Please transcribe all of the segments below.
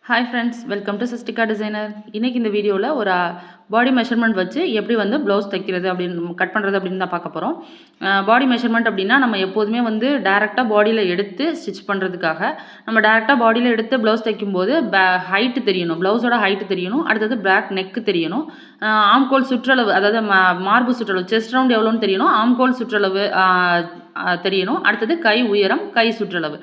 Hi friends, welcome to சிஸ்டிகா designer. இன்றைக்கி இந்த வீடியோவில் ஒரு பாடி மெஷர்மெண்ட் வச்சு எப்படி வந்து ப்ளவுஸ் தைக்கிறது அப்படின்னு கட் பண்ணுறது அப்படின்னு தான் பார்க்க போகிறோம். பாடி மெஷர்மெண்ட் அப்படின்னா நம்ம எப்போதுமே வந்து டேரெக்டாக பாடியில் எடுத்து ஸ்டிச் பண்ணுறதுக்காக நம்ம டேரெக்டாக பாடியில் எடுத்து ப்ளவுஸ் தைக்கும்போது ஹைட்டு தெரியணும், ப்ளவுஸோட ஹைட்டு தெரியணும், அடுத்தது பேக் நெக்கு தெரியணும், ஆம்கோல் சுற்றளவு அதாவது மார்பு சுற்றளவு செஸ்ட் ரவுண்ட் எவ்வளோன்னு தெரியணும், ஆம்கோல் சுற்றளவு தெரியணும், அடுத்தது கை உயரம், கை சுற்றளவு,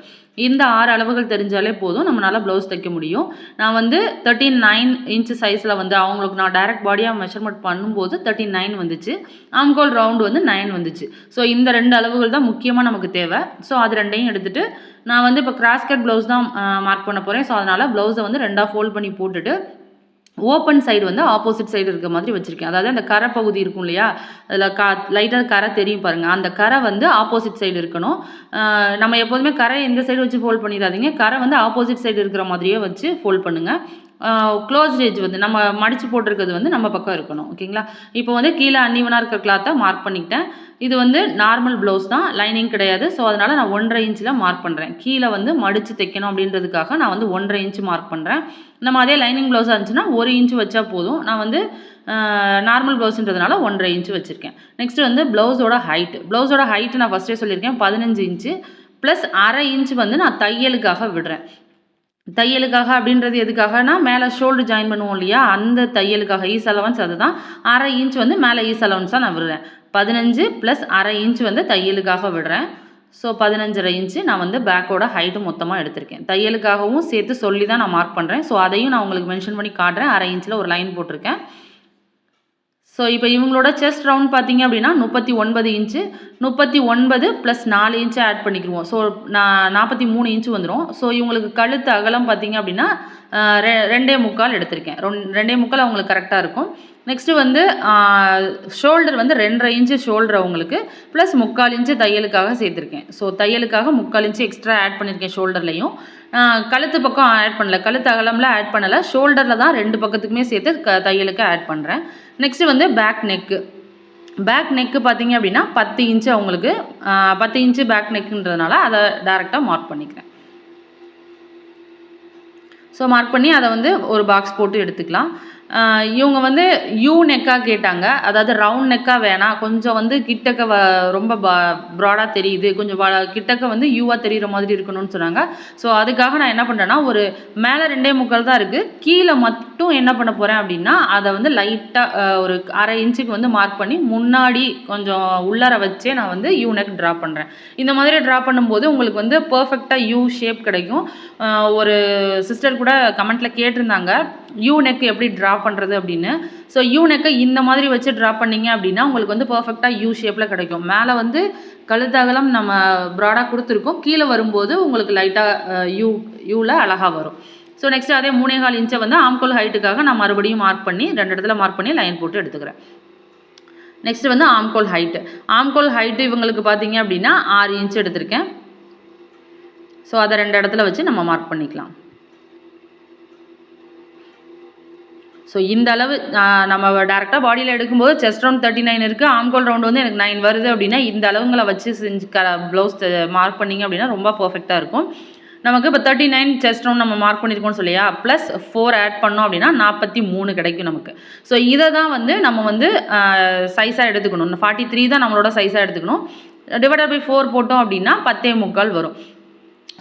இந்த 6 அளவுகள் தெரிஞ்சாலே போதும் நம்மளால் ப்ளவுஸ் தைக்க முடியும். நான் வந்து 39 இன்ச் சைஸில் வந்து அவங்களுக்கு நான் டைரக்ட் பாடியாக மெஷர்மெண்ட் பண்ணும்போது 39 வந்துச்சு, ஆம்கோல் ரவுண்டு வந்து 9 வந்துச்சு. ஸோ இந்த 2 அளவுகள் தான் முக்கியமாக நமக்கு தேவை. ஸோ அது ரெண்டையும் எடுத்துகிட்டு நான் வந்து இப்போ கிராஸ் கட் ப்ளவுஸ் தான் மார்க் பண்ண போகிறேன். ஸோ அதனால் ப்ளவுஸை வந்து 2ஆக ஃபோல்ட் பண்ணி போட்டுட்டு ஓப்பன் சைடு வந்து ஆப்போசிட் சைடு இருக்க மாதிரி வச்சுருக்கேன். அதாவது அந்த கரை பகுதி இருக்கும் இல்லையா, அதில் லைட்டாக கரை தெரியும் பாருங்கள், அந்த கரை வந்து ஆப்போசிட் சைடு இருக்கணும். நம்ம எப்போதுமே கரை எந்த சைடு வச்சு ஃபோல்ட் பண்ணிடாதீங்க, கரை வந்து ஆப்போசிட் சைடு இருக்கிற மாதிரியே வச்சு ஃபோல்ட் பண்ணுங்கள். க்ளோஸ் எட்ஜ் வந்து நம்ம மடித்து போட்டிருக்கிறது வந்து நம்ம பக்கம் இருக்கணும். ஓகேங்களா? இப்போ வந்து கீழே அன்னிவனாக இருக்கிற கிளாத்தை மார்க் பண்ணிக்கிட்டேன். இது வந்து நார்மல் ப்ளவுஸ் தான், லைனிங் கிடையாது. ஸோ அதனால் நான் 1.5 இன்ச்சில் மார்க் பண்ணுறேன். கீழே வந்து மடித்து தைக்கணும் அப்படின்றதுக்காக நான் வந்து 1.5 இன்ச்சு மார்க் பண்ணுறேன். நம்ம அதே லைனிங் ப்ளவுஸாக இருந்துச்சுன்னா 1 இன்ச்சு வச்சா போதும். நான் வந்து நார்மல் ப்ளவுஸுன்றதுனால 1.5 இன்ச்சு வச்சுருக்கேன். நெக்ஸ்ட்டு வந்து ப்ளவுஸோட ஹைட்டு நான் ஃபஸ்ட்டே சொல்லியிருக்கேன் 15 இன்ச்சு ப்ளஸ் அரை இன்ச்சு வந்து நான் தையலுக்காக விடுறேன். தையலுக்காக அப்படின்றது எதுக்காகனா, மேலே ஷோல்டர் ஜாயின் பண்ணுவோம் இல்லையா, அந்த தையலுக்காக ஈஸ் அலவன்ஸ் அதுதான். அரை இன்ச் வந்து மேலே ஈஸ் அலவன்ஸாக நான் விடுறேன். 15 ப்ளஸ் அரை இன்ச் வந்து தையலுக்காக விடுறேன். ஸோ 15.5 இன்ச்சு நான் வந்து பேக்கோட ஹைட்டு மொத்தமாக எடுத்திருக்கேன். தையலுக்காகவும் சேர்த்து சொல்லி தான் நான் மார்க் பண்ணுறேன். ஸோ அதையும் நான் உங்களுக்கு மென்ஷன் பண்ணி காட்டுறேன். அரை இன்ச்சில் ஒரு லைன் போட்டிருக்கேன். ஸோ இப்போ இவங்களோட செஸ்ட் ரவுண்ட் பார்த்தீங்க அப்படின்னா 39 இன்ச்சு, 39 ப்ளஸ் 4 இன்ச்சு ஆட் பண்ணிக்கிடுவோம். ஸோ 43 இன்ச்சு வந்துடும். ஸோ இவங்களுக்கு கழுத்து அகலம் பார்த்தீங்க அப்படின்னா 2.25 எடுத்திருக்கேன். 2.25 அவங்களுக்கு கரெக்டாக இருக்கும். நெக்ஸ்ட்டு வந்து ஷோல்டர் வந்து 2.5 இன்ச்சு ஷோல்டர் அவங்களுக்கு ப்ளஸ் 3/4 இன்ச்சு தையலுக்காக சேர்த்துருக்கேன். ஸோ தையலுக்காக 3/4 இன்ச்சு எக்ஸ்ட்ரா ஆட் பண்ணியிருக்கேன் ஷோல்டர்லையும். கழுத்து பக்கம் ஆட் பண்ணல, கழுத்து அகலம்லாம் ஆட் பண்ணலை, ஷோல்டரில் தான் 2 பக்கத்துக்குமே சேர்த்து தையலுக்கு ஆட் பண்ணுறேன். நெக்ஸ்ட்டு வந்து பேக் நெக்கு பார்த்தீங்க அப்படின்னா 10 இன்ச்சு அவங்களுக்கு 10 இன்ச்சு பேக் நெக்குன்றதுனால அதை டேரெக்டாக மார்க் பண்ணிக்கிறேன். ஸோ மார்க் பண்ணி அதை வந்து ஒரு பாக்ஸ் போட்டு எடுத்துக்கலாம். இவங்க வந்து யூ நெக்காக கேட்டாங்க, அதாவது ரவுண்ட் நெக்காக வேணாம், கொஞ்சம் வந்து கிட்டக்க ரொம்ப ப்ராடாக தெரியுது, கொஞ்சம் கிட்டக்க வந்து யூவாக தெரிகிற மாதிரி இருக்கணும்னு சொன்னாங்க. ஸோ அதுக்காக நான் என்ன பண்ணுறேன்னா, ஒரு மேலே 2.25 தான் இருக்குது, கீழே மட்டும் என்ன பண்ண போகிறேன் அப்படின்னா, அதை வந்து லைட்டாக ஒரு அரை இன்ச்சுக்கு வந்து மார்க் பண்ணி முன்னாடி கொஞ்சம் உள்ளார வச்சே நான் வந்து யூ நெக் ட்ரா பண்ணுறேன். இந்த மாதிரி ட்ரா பண்ணும்போது உங்களுக்கு வந்து பர்ஃபெக்டாக யூ ஷேப் கிடைக்கும். ஒரு சிஸ்டர் கூட கமெண்ட்டில் கேட்டிருந்தாங்க யூ நெக் எப்படி ட்ரா பண்ணுறது அப்படின்னு. ஸோ யூ நெக்கை இந்த மாதிரி வச்சு ட்ரா பண்ணிங்க அப்படின்னா உங்களுக்கு வந்து பர்ஃபெக்டாக யூ ஷேப்பில் கிடைக்கும். மேலே வந்து கழுத்தகலம் நம்ம ப்ராடாக கொடுத்துருக்கோம், கீழே வரும்போது உங்களுக்கு லைட்டாக யூவில் அழகாக வரும். ஸோ நெக்ஸ்ட்டு அதே 3.25 இன்ச்சை வந்து ஆம்கோல் ஹைட்டுக்காக நான் மறுபடியும் மார்க் பண்ணி 2 இடத்துல மார்க் பண்ணி லைன் போட்டு எடுத்துக்கிறேன். நெக்ஸ்ட்டு வந்து ஆம்கோல் ஹைட்டு இவங்களுக்கு பார்த்தீங்க அப்படின்னா 6 இன்ச் எடுத்திருக்கேன். ஸோ அதை 2 இடத்துல வச்சு நம்ம மார்க் பண்ணிக்கலாம். ஸோ இந்த அளவு நம்ம டேரெக்டாக பாடியில் எடுக்கும்போது செஸ்ட் ரவுண்ட் 39 இருக்குது, ஆம்கோல் ரவுண்டு வந்து எனக்கு 9 வருது அப்படின்னா இந்த அளவுங்களை வச்சு செஞ்சு ப்ளவுஸ் மார்க் பண்ணிங்க அப்படின்னா ரொம்ப பர்ஃபெக்டாக இருக்கும். நமக்கு இப்போ 39 செஸ்ட் ரவுண்ட் நம்ம மார்க் பண்ணியிருக்கோம்னு சொல்லியா, ப்ளஸ் 4 ஆட் பண்ணோம் அப்படின்னா 43 கிடைக்கும் நமக்கு. ஸோ இதை தான் வந்து நம்ம வந்து சைஸாக எடுத்துக்கணும். 43 தான் நம்மளோட சைஸாக எடுத்துக்கணும். டிவைடட் பை 4 போட்டோம் அப்படின்னா 10.25 வரும்.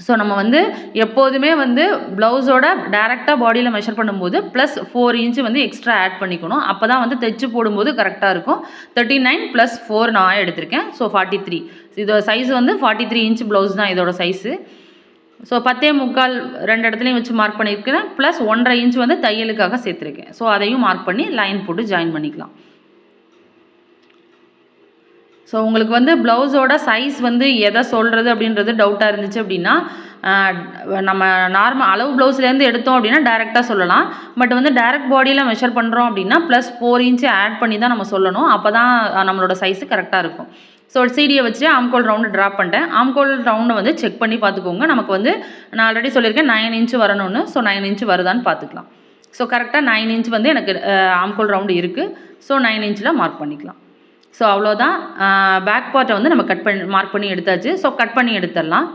ஸோ நம்ம வந்து எப்போதுமே வந்து ப்ளவுஸோட டேரெக்டாக பாடியில் மெஷர் பண்ணும்போது ப்ளஸ் 4 இன்ச்சு வந்து எக்ஸ்ட்ரா ஆட் பண்ணிக்கணும். அப்போ தான் வந்து தைச்சு போடும்போது கரெக்டாக இருக்கும். 39 ப்ளஸ் 4 நான் எடுத்திருக்கேன். ஸோ 43. இதோட சைஸ் வந்து 43 இன்ச் ப்ளவுஸ் தான் இதோட சைஸு. ஸோ 10.25 2 இடத்துலையும் வச்சு மார்க் பண்ணியிருக்கிறேன். ப்ளஸ் 1.5 இன்ச் வந்து தையலுக்காக சேர்த்துருக்கேன். ஸோ அதையும் மார்க் பண்ணி லைன் போட்டு ஜாயின் பண்ணிக்கலாம். ஸோ உங்களுக்கு வந்து ப்ளவுஸோட சைஸ் வந்து எதை சொல்கிறது அப்படின்றது டவுட்டாக இருந்துச்சு அப்படின்னா, நம்ம நார்மல் அளவு ப்ளவுஸ்லேருந்து எடுத்தோம் அப்படின்னா டேரெக்டாக சொல்லலாம். பட் வந்து டேரெக்ட் பாடியில் மெஷர் பண்ணுறோம் அப்படின்னா ப்ளஸ் 4 இன்ச்சு ஆட் பண்ணி தான் நம்ம சொல்லணும். அப்போ தான் நம்மளோட சைஸு கரெக்டாக இருக்கும். ஸோ சீடியை வச்சு ஆம்கோல் ரவுண்டு ட்ரா பண்ணிட்டேன். ஆம்கோல் ரவுண்டை வந்து செக் பண்ணி பார்த்துக்கோங்க. நமக்கு வந்து நான் ஆல்ரெடி சொல்லியிருக்கேன் 9 இன்ச்சு வரணும்னு. ஸோ 9 இன்ச்சு வருதான்னு பார்த்துக்கலாம். ஸோ கரெக்டாக 9 இன்ச் வந்து எனக்கு ஆம்கோல் ரவுண்டு இருக்குது. ஸோ 9 இன்ச்சில் மார்க் பண்ணிக்கலாம். ஸோ அவ்வளோதான். பேக் பார்ட்டை வந்து நம்ம மார்க் பண்ணி எடுத்தாச்சு. ஸோ கட் பண்ணி எடுத்துடலாம்.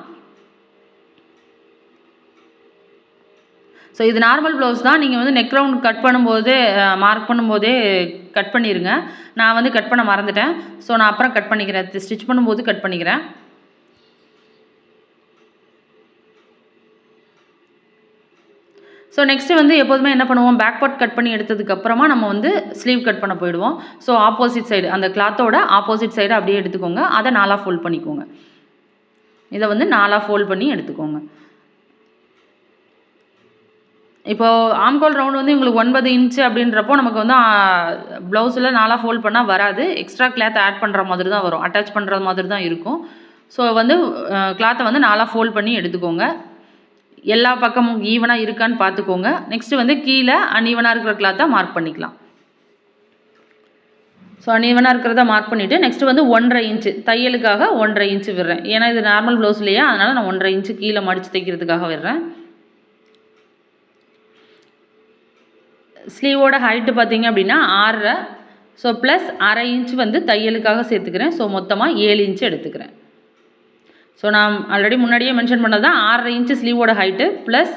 ஸோ இது நார்மல் ப்ளவுஸ் தான். நீங்கள் வந்து நெக் ரவுண்ட் கட் பண்ணும்போது மார்க் பண்ணும்போதே கட் பண்ணிடுங்க. நான் வந்து கட் பண்ண மறந்துட்டேன். ஸோ நான் அப்புறம் கட் பண்ணிக்கிறேன், ஸ்டிச் பண்ணும்போது கட் பண்ணிக்கிறேன். ஸோ நெக்ஸ்ட்டு வந்து எப்போதுமே என்ன பண்ணுவோம், பேக் பார்ட் கட் பண்ணி எடுத்ததுக்கப்புறமா நம்ம வந்து ஸ்லீவ் கட் பண்ண போயிடுவோம். ஸோ ஆப்போசிட் சைடு, அந்த கிளாத்தோட ஆப்போசிட் சைடு அப்படியே எடுத்துக்கோங்க. அதை 4ஆக ஃபோல்ட் பண்ணிக்கோங்க. இதை வந்து 4ஆக ஃபோல்ட் பண்ணி எடுத்துக்கோங்க. இப்போது ஆம்கோல் ரவுண்ட் வந்து உங்களுக்கு 9 இன்ச்சு அப்படின்றப்போ நமக்கு வந்து ப்ளவுஸில் 4ஆக ஃபோல்ட் பண்ணால் வராது. எக்ஸ்ட்ரா கிளாத் ஆட் பண்ணுற மாதிரி தான் வரும், அட்டாச் பண்ணுற மாதிரி தான் இருக்கும். ஸோ வந்து கிளாத்தை வந்து 4ஆக ஃபோல்ட் பண்ணி எடுத்துக்கோங்க. எல்லா பக்கமும் ஈவனாக இருக்கான்னு பார்த்துக்கோங்க. நெக்ஸ்ட்டு வந்து கீழே அன்ஈவனாக இருக்கிற கிளாத்தை மார்க் பண்ணிக்கலாம். ஸோ அன்ஈவனாக இருக்கிறத மார்க் பண்ணிவிட்டு நெக்ஸ்ட்டு வந்து 1.5 இன்ச்சு தையலுக்காக 1.5 இன்ச்சு விடுறேன். ஏன்னா இது நார்மல் ப்ளவுஸ் இல்லையா, அதனால் நான் 1.5 இன்ச்சு கீழே மடித்து தைக்கிறதுக்காக விடுறேன். ஸ்லீவோட ஹைட்டு பார்த்தீங்க அப்படின்னா 6.5. ஸோ ப்ளஸ் 1/2 இன்ச்சு வந்து தையலுக்காக சேர்த்துக்கிறேன். ஸோ மொத்தமாக 7 இன்ச்சு எடுத்துக்கிறேன். ஸோ நான் ஆல்ரெடி முன்னாடியே மென்ஷன் பண்ணது தான் 6.5 இன்ச்சு ஸ்லீவோட ஹைட்டு ப்ளஸ்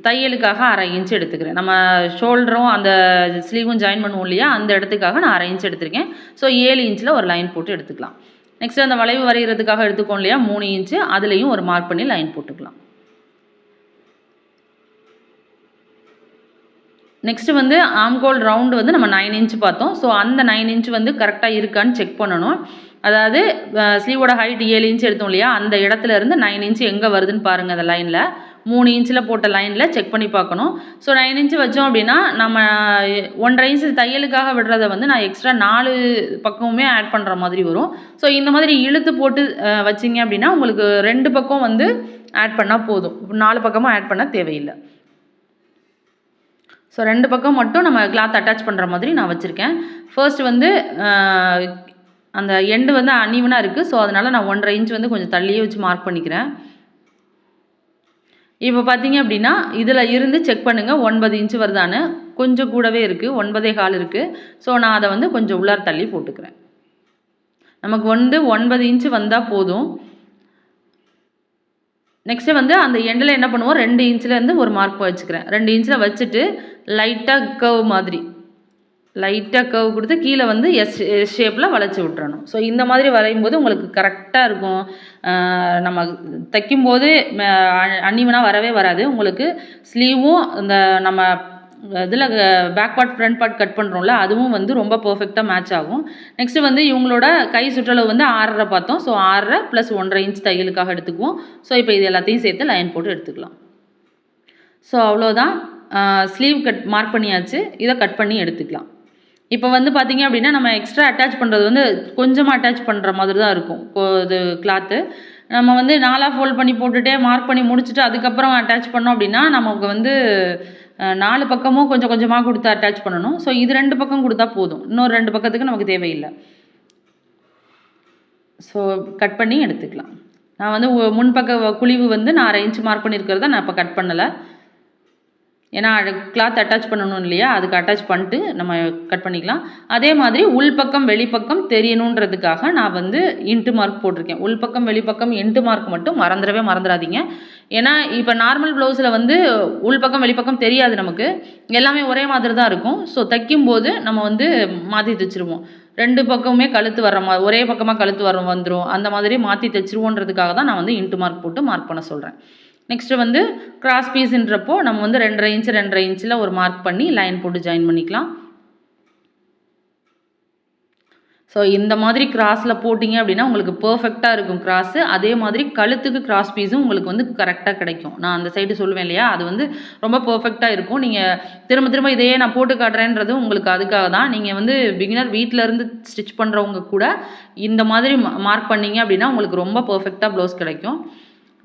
தையலுக்காக 1/2 இன்ச்சு எடுத்துக்கிறேன். நம்ம ஷோல்டரும் அந்த ஸ்லீவும் ஜாயின் பண்ணுவோம் இல்லையா, அந்த இடத்துக்காக நான் 1/2 இன்ச்சு எடுத்திருக்கேன். ஸோ 7 இன்ச்சில் ஒரு லைன் போட்டு எடுத்துக்கலாம். நெக்ஸ்ட்டு அந்த வளைவு வரைகிறதுக்காக எடுத்துக்கோம் இல்லையா 3 இன்ச்சு, அதுலேயும் ஒரு மார்க் பண்ணி லைன் போட்டுக்கலாம். நெக்ஸ்ட்டு வந்து ஆம்கோல் ரவுண்டு வந்து நம்ம 9 இன்ச்சு பார்த்தோம். ஸோ அந்த 9 இன்ச்சு வந்து கரெக்டாக இருக்கான்னு செக் பண்ணணும். அதாவது ஸ்லீவோட ஹைட் 7 இன்ச்சு எடுத்தோம் இல்லையா, அந்த இடத்துல இருந்து 9 இன்ச்சு எங்கே வருதுன்னு பாருங்கள். அந்த லைனில் 3 இன்ச்சில் போட்ட லைனில் செக் பண்ணி பார்க்கணும். ஸோ 9 இன்ச்சு வச்சோம் அப்படின்னா நம்ம 1.5 இன்ச்சு தையலுக்காக விடுறத வந்து நான் எக்ஸ்ட்ரா 4 பக்கமுமே ஆட் பண்ணுற மாதிரி வரும். ஸோ இந்த மாதிரி இழுத்து போட்டு வச்சிங்க அப்படின்னா உங்களுக்கு 2 பக்கம் வந்து ஆட் பண்ணால் போதும், 4 பக்கமும் ஆட் பண்ண தேவையில்லை. ஸோ 2 பக்கம் மட்டும் நம்ம கிளாத் அட்டாச் பண்ணுற மாதிரி நான் வச்சுருக்கேன். ஃபர்ஸ்ட் வந்து அந்த எண்டு வந்து அன்ஈவனாக இருக்குது. ஸோ அதனால் நான் 1.5 இன்ச் வந்து கொஞ்சம் தள்ளியே வச்சு மார்க் பண்ணிக்கிறேன். இப்போ பார்த்தீங்க அப்படின்னா இதில் இருந்து செக் பண்ணுங்கள் 9 இன்ச்சு வருதான்னு. கொஞ்சம் கூடவே இருக்குது, 9.25 இருக்குது. ஸோ நான் அதை வந்து கொஞ்சம் உள்ளார தள்ளி போட்டுக்கிறேன். நமக்கு வந்து 9 இன்ச்சு வந்தால் போதும். நெக்ஸ்ட்டு வந்து அந்த எண்டில் என்ன பண்ணுவோம், 2 இன்ச்சிலேருந்து ஒரு மார்க் வச்சுக்கிறேன். 2 இன்ச்சில் வச்சுட்டு லைட்டாக கர்வ் மாதிரி லைட்டாக கர்வ் கொடுத்து கீழே வந்து எஸ் ஷேப்பில் வளைச்சி விட்றணும். ஸோ இந்த மாதிரி வரையும்போது உங்களுக்கு கரெக்டாக இருக்கும். நம்ம தைக்கும்போது அன்ஈவனாக வரவே வராது. உங்களுக்கு ஸ்லீவும் இந்த நம்ம இதில் back part front part cut பண்ணுறோம்ல, அதுவும் வந்து ரொம்ப பர்ஃபெக்டாக மேட்ச் ஆகும். நெக்ஸ்ட்டு வந்து இவங்களோட கை சுற்றளவு வந்து 6.5 பார்த்தோம். ஸோ 6.5 ப்ளஸ் 1.5 இன்ச் தையலுக்காக எடுத்துக்குவோம். ஸோ இப்போ இது எல்லாத்தையும் சேர்த்து லைன் போட்டு எடுத்துக்கலாம். ஸோ அவ்வளோதான், ஸ்லீவ் கட் மார்க் பண்ணியாச்சு. இதை கட் பண்ணி எடுத்துக்கலாம். இப்போ வந்து பார்த்திங்க அப்படின்னா நம்ம எக்ஸ்ட்ரா அட்டாச் பண்ணுறது வந்து கொஞ்சமாக அட்டாச் பண்ணுற மாதிரி தான் இருக்கும். இது கிளாத்து நம்ம வந்து 4ஆக ஃபோல்ட் பண்ணி போட்டுகிட்டே மார்க் பண்ணி முடிச்சுட்டு அதுக்கப்புறம் அட்டாச் பண்ணோம் அப்படின்னா நமக்கு வந்து 4 பக்கமும் கொஞ்சம் கொஞ்சமாக கொடுத்து அட்டாச் பண்ணணும். ஸோ இது 2 பக்கம் கொடுத்தா போதும், இன்னொரு 2 பக்கத்துக்கு நமக்கு தேவையில்லை. ஸோ கட் பண்ணி எடுத்துக்கலாம். நான் வந்து முன்பக்க குழிவு வந்து நான் 1/2 இன்ச் மார்க் பண்ணியிருக்கிறத நான் இப்போ கட் பண்ணலை. ஏன்னா கிளாத் அட்டாச் பண்ணணும் இல்லையா, அதுக்கு அட்டாச் பண்ணிட்டு நம்ம கட் பண்ணிக்கலாம். அதே மாதிரி உள்பக்கம் வெளிப்பக்கம் தெரியணுன்றதுக்காக நான் வந்து இன்ட்டு மார்க் போட்டிருக்கேன். உள்பக்கம் வெளிப்பக்கம் இன்ட்டு மார்க் மட்டும் மறந்துடாதீங்க. ஏன்னா இப்போ நார்மல் ப்ளவுஸில் வந்து உள்பக்கம் வெளிப்பக்கம் தெரியாது, நமக்கு எல்லாமே ஒரே மாதிரி தான் இருக்கும். ஸோ தைக்கும்போது நம்ம வந்து மாற்றி தைச்சிருவோம். 2 பக்கமுமே கழுத்து வர்ற மாதிரி ஒரே பக்கமாக கழுத்து வந்துடும். அந்த மாதிரி மாற்றி தைச்சிருவோன்றதுக்காக தான் நான் வந்து இன்ட்டு மார்க் போட்டு மார்க் பண்ண சொல்கிறேன். நெக்ஸ்ட்டு வந்து கிராஸ் பீஸுன்றப்போ நம்ம வந்து 2.5 இன்ச்சில் ஒரு மார்க் பண்ணி லைன் போட்டு ஜாயின் பண்ணிக்கலாம். ஸோ இந்த மாதிரி கிராஸில் போட்டிங்க அப்படின்னா உங்களுக்கு பர்ஃபெக்டாக இருக்கும் கிராஸு. அதே மாதிரி கழுத்துக்கு கிராஸ் பீஸும் உங்களுக்கு வந்து கரெக்டாக கிடைக்கும். நான் அந்த சைடு சொல்லுவேன் இல்லையா, அது வந்து ரொம்ப பர்ஃபெக்டாக இருக்கும். நீங்கள் திரும்ப திரும்ப இதையே நான் போட்டு காட்டுறேன்றது உங்களுக்கு அதுக்காக தான். நீங்கள் வந்து பிகினர் வீட்டிலேருந்து ஸ்டிச் பண்ணுறவங்க கூட இந்த மாதிரி மார்க் பண்ணிங்க அப்படின்னா உங்களுக்கு ரொம்ப பர்ஃபெக்டாக ப்ளவுஸ் கிடைக்கும்.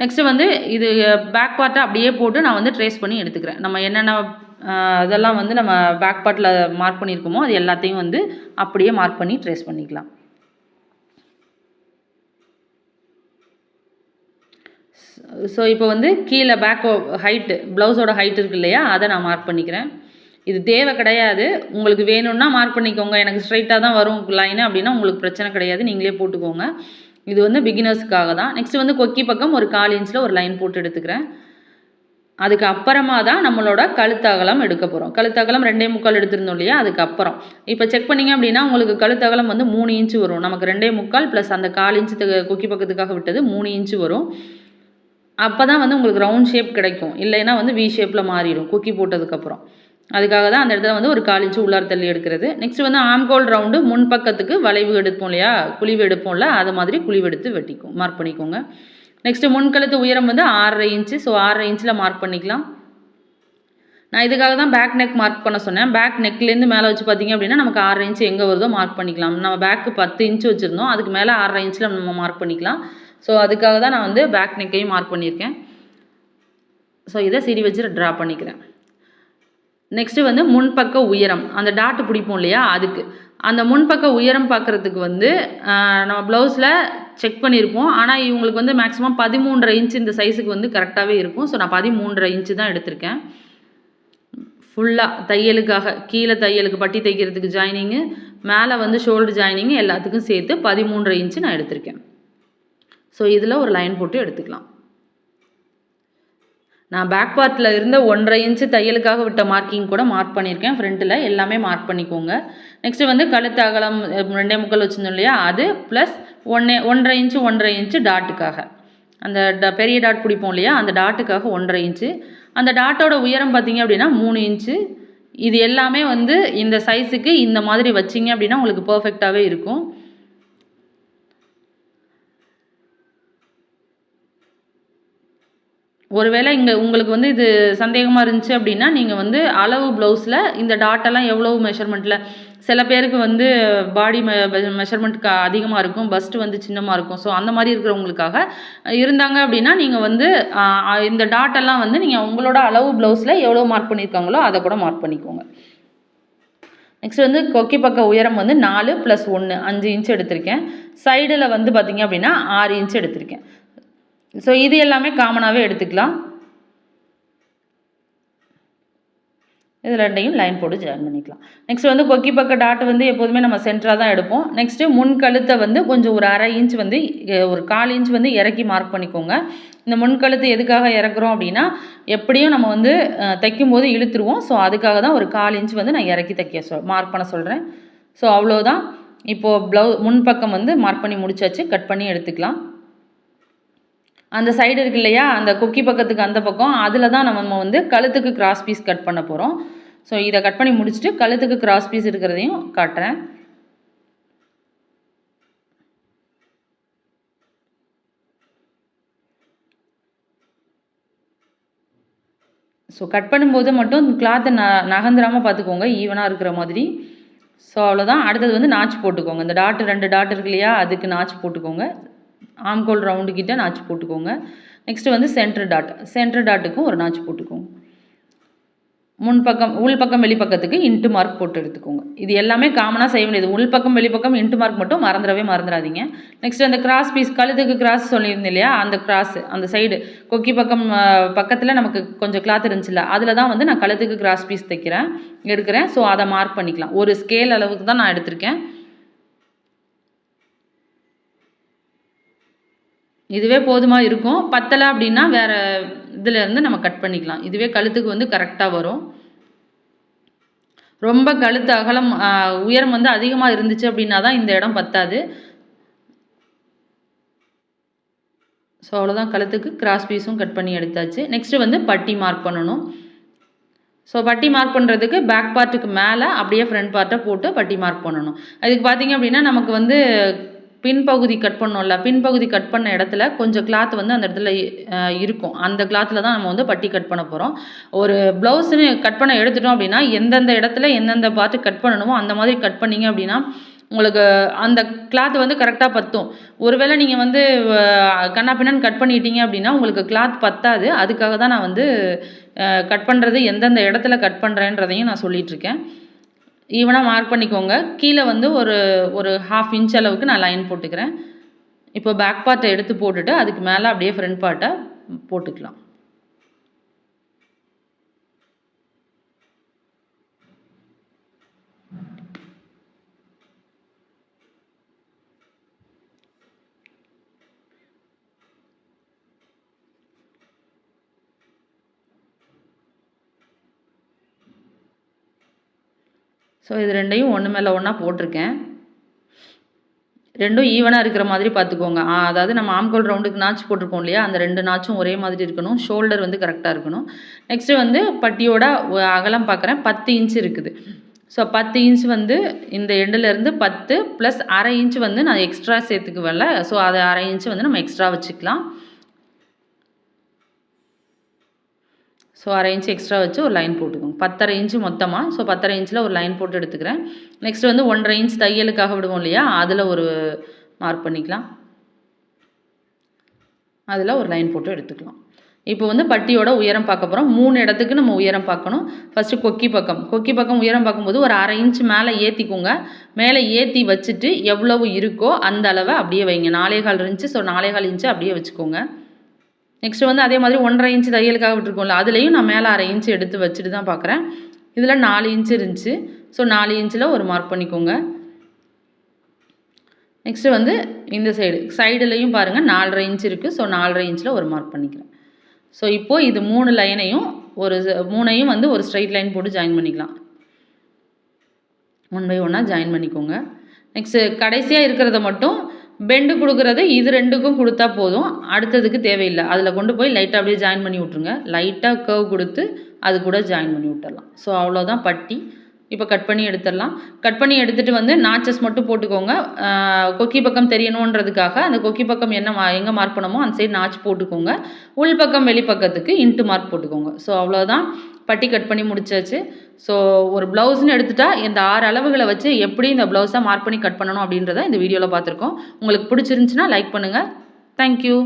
நெக்ஸ்ட்டு வந்து இது பேக் பார்ட்டை அப்படியே போட்டு நான் வந்து ட்ரேஸ் பண்ணி எடுத்துக்கிறேன். நம்ம என்னென்ன இதெல்லாம் வந்து நம்ம பேக் பார்ட்டில் மார்க் பண்ணியிருக்கோமோ அது எல்லாத்தையும் வந்து அப்படியே மார்க் பண்ணி ட்ரேஸ் பண்ணிக்கலாம். ஸோ இப்போ வந்து கீழே பேக் ஹைட்டு ப்ளவுஸோட ஹைட் இருக்குது இல்லையா, அதை நான் மார்க் பண்ணிக்கிறேன். இது தேவை கிடையாது, உங்களுக்கு வேணும்னா மார்க் பண்ணிக்கோங்க. எனக்கு ஸ்ட்ரைட்டாக தான் வரும் லைனு அப்படின்னா உங்களுக்கு பிரச்சனை கிடையாது, நீங்களே போட்டுக்கோங்க. இது வந்து பிகினர்ஸுக்காக தான். நெக்ஸ்ட்டு வந்து கொக்கி பக்கம் ஒரு 1/4 இன்ச்சில் ஒரு லைன் போட்டு எடுத்துக்கிறேன். அதுக்கு அப்புறமா தான் நம்மளோட கழுத்தகலம் எடுக்க போகிறோம். கழுத்தகலம் 2.25 எடுத்திருந்தோம் இல்லையா, அதுக்கப்புறம் இப்போ செக் பண்ணிங்க அப்படின்னா உங்களுக்கு கழுத்தகலம் வந்து 3 இன்ச்சு வரும். நமக்கு 2.25 ப்ளஸ் அந்த 1/4 இன்ச்சு கொக்கி பக்கத்துக்காக விட்டது 3 இன்ச்சு வரும். அப்போ தான் வந்து உங்களுக்கு ரவுண்ட் ஷேப் கிடைக்கும். இல்லைன்னா வந்து வி ஷேப்பில் மாறிடும் கொக்கி போட்டதுக்கப்புறம். அதுக்காக தான் அந்த இடத்துல வந்து ஒரு 1/4 இன்ச்சு உள்ளார தள்ளி எடுக்கிறது. நெக்ஸ்ட் வந்து ஆம்கோல் ரவுண்டு முன் பக்கத்துக்கு வளைவு எடுப்போம் இல்லையா, குழிவு எடுப்போம்ல, அது மாதிரி குழிவு எடுத்து மார்க் பண்ணிக்கோங்க. நெக்ஸ்ட்டு முன்கழுத்து உயரம் வந்து 6.5 இன்ச்சு. ஸோ 6.5 இன்ச்சில் மார்க் பண்ணிக்கலாம். நான் இதுக்காக தான் பேக் நெக் மார்க் பண்ண சொன்னேன். பேக் நெக்லேருந்து மேலே வச்சு பார்த்தீங்க அப்படின்னா நமக்கு 6.5 இன்ச்சு எங்கே வருதோ மார்க் பண்ணிக்கலாம். நம்ம பேக்கு 10 இன்ச்சு வச்சுருந்தோம், அதுக்கு மேலே 6.5 இன்ச்சில் நம்ம மார்க் பண்ணிக்கலாம். ஸோ அதுக்காக தான் நான் வந்து பேக் நெக்கையும் மார்க் பண்ணியிருக்கேன். ஸோ இதை சிடி வச்சு ட்ரா பண்ணிக்கிறேன். நெக்ஸ்ட்டு வந்து முன்பக்க உயரம், அந்த டாட்டு பிடிப்போம் இல்லையா, அதுக்கு அந்த முன்பக்க உயரம் பார்க்குறதுக்கு வந்து நம்ம ப்ளவுஸில் செக் பண்ணியிருப்போம். ஆனால் இவங்களுக்கு வந்து மேக்ஸிமம் 13.5 இன்ச்சு இந்த சைஸுக்கு வந்து கரெக்டாகவே இருக்கும். ஸோ நான் 13.5 இன்ச்சு தான் எடுத்திருக்கேன். ஃபுல்லாக தையலுக்காக கீழே தையலுக்கு பட்டி தைக்கிறதுக்கு ஜாயினிங்கு, மேலே வந்து ஷோல்டர் ஜாயினிங்கு எல்லாத்துக்கும் சேர்த்து 13.5 இன்ச்சு நான் எடுத்திருக்கேன். ஸோ இதில் ஒரு லைன் போட்டு எடுத்துக்கலாம். நான் பேக் பார்ட்டில் இருந்த 1.5 இன்ச்சு தையலுக்காக விட்ட மார்க்கிங் கூட மார்க் பண்ணியிருக்கேன். ஃப்ரண்ட்டில் எல்லாமே மார்க் பண்ணிக்கோங்க. நெக்ஸ்ட்டு வந்து கழுத்து அகலம் 2.25 வச்சுருந்தோம் இல்லையா, அது ப்ளஸ் 1.5 இன்ச்சு டாட்டுக்காக, அந்த பெரிய டாட் பிடிப்போம் இல்லையா, அந்த டாட்டுக்காக 1.5 இன்ச்சு. அந்த டாட்டோட உயரம் பார்த்தீங்க அப்படின்னா 3 இன்ச்சு. இது எல்லாமே வந்து இந்த சைஸுக்கு இந்த மாதிரி வச்சிங்க அப்படின்னா உங்களுக்கு பர்ஃபெக்டாகவே இருக்கும். ஒருவேளை இங்கே உங்களுக்கு வந்து இது சந்தேகமாக இருந்துச்சு அப்படின்னா நீங்கள் வந்து அளவு ப்ளவுஸில் இந்த டாட்டெல்லாம் எவ்வளோ மெஷர்மெண்ட்டில், சில பேருக்கு வந்து பாடி மெஷர்மெண்ட் அதிகமாக இருக்கும், பஸ்ட்டு வந்து சின்னமாக இருக்கும். ஸோ அந்த மாதிரி இருக்கிறவங்களுக்காக இருந்தாங்க அப்படின்னா நீங்கள் வந்து இந்த டாட்டெல்லாம் வந்து நீங்கள் உங்களோட அளவு ப்ளவுஸில் எவ்வளோ மார்க் பண்ணியிருக்காங்களோ அதை கூட மார்க் பண்ணிக்கோங்க. நெக்ஸ்ட் வந்து கொக்கி பக்க உயரம் வந்து 4 + 1 5 இன்ச்சு எடுத்திருக்கேன். சைடில் வந்து பார்த்திங்க அப்படின்னா 6 இன்ச்சு எடுத்திருக்கேன். ஸோ இது எல்லாமே காமனாகவே எடுத்துக்கலாம். இது ரெண்டையும் லைன் போட்டு ஜாயின் பண்ணிக்கலாம். நெக்ஸ்ட் வந்து கொக்கி பக்க டாட் வந்து எப்போதுமே நம்ம சென்டராக தான் எடுப்போம். நெக்ஸ்ட்டு முன் கழுத்தை வந்து கொஞ்சம் ஒரு 1/2 இன்ச் வந்து ஒரு 1/4 இன்ச் வந்து இறக்கி மார்க் பண்ணிக்கோங்க. இந்த முன் கழுத்து எதுக்காக இறக்குறோம் அப்படின்னா எப்படியும் நம்ம வந்து தைக்கும்போது இழுத்துருவோம். ஸோ அதுக்காக தான் ஒரு 1/4 இன்ச் வந்து நான் இறக்கி மார்க் பண்ண சொல்கிறேன். ஸோ அவ்வளோதான். இப்போது முன்பக்கம் வந்து மார்க் பண்ணி முடிச்சாச்சு. கட் பண்ணி எடுத்துக்கலாம். அந்த சைடு இருக்கு இல்லையா, அந்த கொக்கி பக்கத்துக்கு அந்த பக்கம், அதில் தான் நம்ம வந்து கழுத்துக்கு கிராஸ் பீஸ் கட் பண்ண போகிறோம். ஸோ இதை கட் பண்ணி முடிச்சுட்டு கழுத்துக்கு கிராஸ் பீஸ் இருக்கிறதையும் காட்டுறேன். ஸோ கட் பண்ணும்போது மட்டும் கிளாத்தை நகர்ந்துடாமல் பார்த்துக்கோங்க, ஈவனாக இருக்கிற மாதிரி. ஸோ அவ்வளோதான். அடுத்தது வந்து நாச்சு போட்டுக்கோங்க. இந்த டாட்டு 2 டாட் இருக்கு இல்லையா, அதுக்கு நாச்சு போட்டுக்கோங்க. ஆம்கோல் ரவுண்டு கிட்ட நாச்சு போட்டுக்கோங்க. நெக்ஸ்ட்டு வந்து சென்டர் டாட்டுக்கும் ஒரு நாச்சு போட்டுக்கோங்க. முன்பக்கம் உள்பக்கம் வெளிப்பக்கத்துக்கு இன்ட்டு மார்க் போட்டு எடுத்துக்கோங்க. இது எல்லாமே காமனாக செய்ய வேண்டியது. உள்பக்கம் வெளிப்பக்கம் இன்ட்டு மார்க் மட்டும் மறந்துடாதீங்க. நெக்ஸ்ட் அந்த கிராஸ் பீஸ், கழுத்துக்கு கிராஸ் சொல்லியிருந்தேன் இல்லையா, அந்த கிராஸ் அந்த சைடு கொக்கி பக்கம் பக்கத்தில் நமக்கு கொஞ்சம் கிளாத் இருந்துச்சுல்ல, அதில் தான் வந்து நான் கழுத்துக்கு கிராஸ் பீஸ் எடுக்கிறேன். ஸோ அதை மார்க் பண்ணிக்கலாம். ஒரு ஸ்கேல் அளவுக்கு தான் நான் எடுத்திருக்கேன். இதுவே போதுமாக இருக்கும். பத்தலை அப்படின்னா வேறு இதிலேருந்து நம்ம கட் பண்ணிக்கலாம். இதுவே கழுத்துக்கு வந்து கரெக்டாக வரும். ரொம்ப கழுத்து அகலம் உயரம் வந்து அதிகமாக இருந்துச்சு அப்படின்னா தான் இந்த இடம் பத்தாது. ஸோ அவ்வளோதான். கழுத்துக்கு கிராஸ் பீஸும் கட் பண்ணி எடுத்தாச்சு. நெக்ஸ்ட்டு வந்து பட்டி மார்க் பண்ணணும். ஸோ பட்டி மார்க் பண்ணுறதுக்கு பேக் பார்ட்டுக்கு மேலே அப்படியே ஃப்ரண்ட் பார்ட்டை போட்டு பட்டி மார்க் பண்ணணும். அதுக்கு பார்த்திங்க அப்படின்னா நமக்கு வந்து பின்பகுதி கட் பண்ணோம்ல, பின்பகுதி கட் பண்ண இடத்துல கொஞ்சம் கிளாத் வந்து அந்த இடத்துல இருக்கும். அந்த கிளாத்தில் தான் நம்ம வந்து பட்டி கட் பண்ண போகிறோம். ஒரு ப்ளவுஸுன்னு கட் பண்ண எடுத்துட்டோம் அப்படின்னா எந்தெந்த இடத்துல எந்தெந்த பார்ட்டு கட் பண்ணணுமோ அந்த மாதிரி கட் பண்ணிங்க அப்படின்னா உங்களுக்கு அந்த கிளாத் வந்து கரெக்டாக பத்தும். ஒருவேளை நீங்கள் வந்து கண்ணா பின்னான்னு கட் பண்ணிட்டீங்க அப்படின்னா உங்களுக்கு கிளாத் பத்தாது. அதுக்காக தான் நான் வந்து கட் பண்ணுறது எந்தெந்த இடத்துல கட் பண்ணுறேன்றதையும் நான் சொல்லிகிட்ருக்கேன். ஈவனாக மார்க் பண்ணிக்கோங்க. கீழே வந்து ஒரு 1/2 இன்ச் அளவுக்கு நான் லைன் போட்டுக்கிறேன். இப்போ பேக் பார்ட்டை எடுத்து போட்டுட்டு அதுக்கு மேலே அப்படியே ஃப்ரண்ட் பார்ட்டை போட்டுக்கலாம். ஸோ இது ரெண்டையும் ஒன்று மேலே ஒன்றா போட்டிருக்கேன். ரெண்டும் ஈவனாக இருக்கிற மாதிரி பார்த்துக்கோங்க. அதாவது நம்ம ஆம்கோல் ரவுண்டுக்கு நாச் போட்டிருக்கோம் இல்லையா, அந்த 2 நாச்சும் ஒரே மாதிரி இருக்கணும். ஷோல்டர் வந்து கரெக்டாக இருக்கணும். நெக்ஸ்ட்டு வந்து பட்டியோட அகலம் பார்க்குறேன் 10 இன்ச் இருக்குது. ஸோ 10 இன்ச் வந்து இந்த எண்டுலேருந்து 10 ப்ளஸ் அரை இன்ச் வந்து நான் எக்ஸ்ட்ரா சேர்த்துக்குவேன்ல, ஸோ அதை அரை இன்ச் வந்து நம்ம எக்ஸ்ட்ரா வச்சுக்கலாம். ஸோ அரை இன்ச் எக்ஸ்ட்ரா வச்சு ஒரு லைன் போட்டுக்கோங்க. 10.5 இன்ச்சு மொத்தமாக. ஸோ 10.5 இன்ச்சில் ஒரு லைன் போட்டு எடுத்துக்கிறேன். நெக்ஸ்ட் வந்து 1.5 இன்ச் தையலுக்காக விடுவோம் இல்லையா, அதில் ஒரு மார்க் பண்ணிக்கலாம். அதில் ஒரு லைன் போட்டு எடுத்துக்கலாம். இப்போ வந்து பட்டியோட உயரம் பார்க்க போகிறோம். 3 இடத்துக்கு நம்ம உயரம் பார்க்கணும். ஃபஸ்ட்டு கொக்கி பக்கம் உயரம் பார்க்கும்போது ஒரு அரை இன்ச் மேலே ஏற்றிக்கோங்க. மேலே ஏற்றி வச்சுட்டு எவ்வளவு இருக்கோ அந்த அளவை அப்படியே வைங்க. 4.25 இன்ச்சு. ஸோ 4.25 இன்ச்சு அப்படியே வச்சுக்கோங்க. நெக்ஸ்ட்டு வந்து அதே மாதிரி 1.5 இன்ச் தையலுக்காக விட்டுருக்கோம்ல, அதுலேயும் நான் மேலே அரை இன்ச் எடுத்து வச்சுட்டு தான் பார்க்குறேன். இதில் 4 இன்ச் இருந்துச்சு. ஸோ 4 இன்ச்சில் ஒரு மார்க் பண்ணிக்கோங்க. நெக்ஸ்ட்டு வந்து இந்த சைடுலேயும் பாருங்கள் 4.5 இன்ச் இருக்குது. ஸோ 4.5 இன்ச்சில் ஒரு மார்க் பண்ணிக்கிறேன். ஸோ இப்போது இது 3 லைனையும் மூணையும் வந்து ஒரு ஸ்ட்ரைட் லைன் போட்டு ஜாயின் பண்ணிக்கலாம். 1 பை 1 ஜாயின் பண்ணிக்கோங்க. நெக்ஸ்ட்டு கடைசியாக இருக்கிறத மட்டும் பெண்டு கொடுக்குறது இது 2க்கும் கொடுத்தா போதும், அடுத்ததுக்கு தேவையில்லை. அதில் கொண்டு போய் லைட்டாக அப்படியே ஜாயின் பண்ணி விட்ருங்க. லைட்டாக கர்வ் கொடுத்து அது கூட ஜாயின் பண்ணி விட்டுடலாம். ஸோ அவ்வளோதான் பட்டி. இப்போ கட் பண்ணி எடுத்துடலாம். கட் பண்ணி எடுத்துகிட்டு வந்து நாச்சஸ் மட்டும் போட்டுக்கோங்க. கொக்கி பக்கம் தெரியணுன்றதுக்காக அந்த கொக்கி பக்கம் எங்கே மார்க் பண்ணமோ அந்த சைடு நாச் போட்டுக்கோங்க. உள் பக்கம் வெளிப்பக்கத்துக்கு இன்ட்டு மார்க் போட்டுக்கோங்க. ஸோ அவ்வளோதான், பட்டி கட் பண்ணி முடிச்சாச்சு. ஸோ ஒரு ப்ளவுஸ்னு எடுத்துட்டா இந்த 6 அளவுகளை வச்சு எப்படி இந்த ப்ளவுஸை மார்க் பண்ணி கட் பண்ணணும் அப்படின்றத இந்த வீடியோவில் பார்த்துருக்கோம். உங்களுக்கு பிடிச்சிருந்துச்சுன்னா லைக் பண்ணுங்கள். தேங்க்யூ.